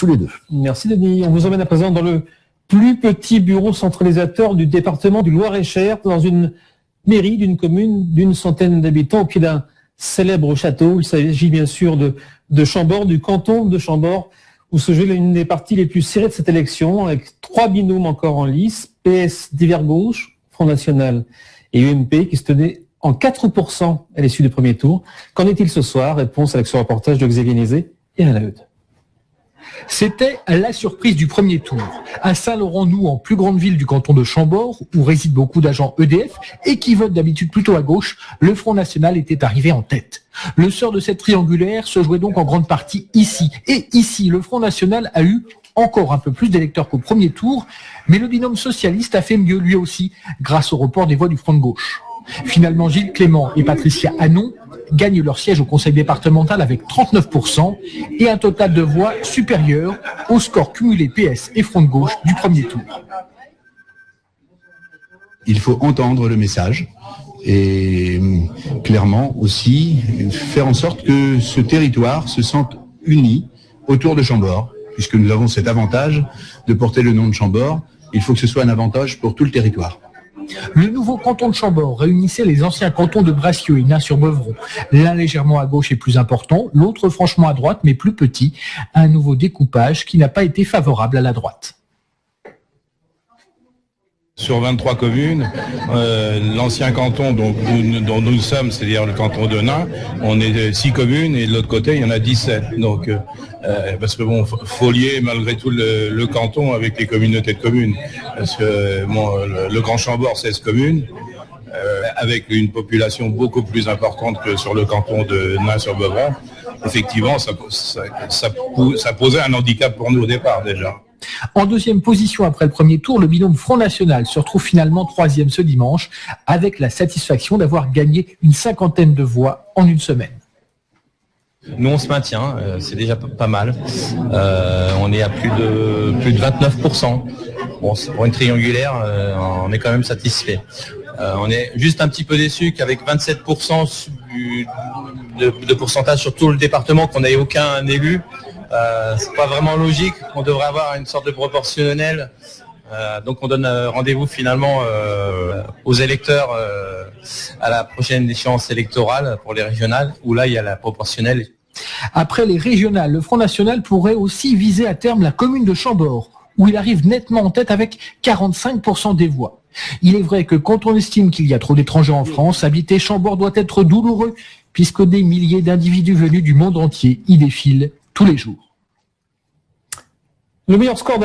tous les deux. Merci Denis. On vous emmène à présent dans le plus petit bureau centralisateur du département du Loir-et-Cher, dans une mairie d'une commune d'une centaine d'habitants, au pied d'un célèbre château. Il s'agit bien sûr de Chambord, du canton de Chambord, où se joue l'une des parties les plus serrées de cette élection, avec 3 binômes encore en lice, PS Divers Gauche, Front National et UMP, qui se tenaient en 4% à l'issue du premier tour. Qu'en est-il ce soir? Réponse avec ce reportage de Xavier Nézet et Alain Laheude. C'était la surprise du premier tour. À Saint-Laurent-Nou, plus grande ville du canton de Chambord, où résident beaucoup d'agents EDF et qui votent d'habitude plutôt à gauche, le Front National était arrivé en tête. Le sort de cette triangulaire se jouait donc en grande partie ici. Et ici, le Front National a eu encore un peu plus d'électeurs qu'au premier tour, mais le binôme socialiste a fait mieux lui aussi, grâce au report des voix du Front de gauche. Finalement, Gilles Clément et Patricia Hanon gagnent leur siège au conseil départemental avec 39% et un total de voix supérieur au score cumulé PS et Front de gauche du premier tour. Il faut entendre le message et clairement aussi faire en sorte que ce territoire se sente uni autour de Chambord, puisque nous avons cet avantage de porter le nom de Chambord. Il faut que ce soit un avantage pour tout le territoire. Le nouveau canton de Chambord réunissait les anciens cantons de Bracieux et Nain-sur-Beuvron. L'un légèrement à gauche et plus important, l'autre franchement à droite mais plus petit. Un nouveau découpage qui n'a pas été favorable à la droite. Sur 23 communes, l'ancien canton dont nous sommes, c'est-à-dire le canton de Nain, on est 6 communes et de l'autre côté il y en a 17. Donc, parce que bon, faut lier malgré tout le canton avec les communautés de communes. Parce que bon, le Grand Chambord, 16 communes, avec une population beaucoup plus importante que sur le canton de Nain-sur-Beuvron. Effectivement, ça posait un handicap pour nous au départ déjà. En deuxième position après le premier tour, le binôme Front National se retrouve finalement troisième ce dimanche, avec la satisfaction d'avoir gagné une 50aine de voix en une semaine. Nous on se maintient, c'est déjà pas mal. On est à plus de 29%. Bon, pour une triangulaire, on est quand même satisfait. On est juste un petit peu déçu qu'avec 27% de pourcentage sur tout le département, qu'on n'ait aucun élu. C'est pas vraiment logique. On devrait avoir une sorte de proportionnel. Donc on donne rendez-vous finalement aux électeurs à la prochaine échéance électorale pour les régionales, où là il y a la proportionnelle. Après les régionales, le Front National pourrait aussi viser à terme la commune de Chambord, où il arrive nettement en tête avec 45% des voix. Il est vrai que quand on estime qu'il y a trop d'étrangers en France, habiter Chambord doit être douloureux, puisque des milliers d'individus venus du monde entier y défilent tous les jours. Le meilleur score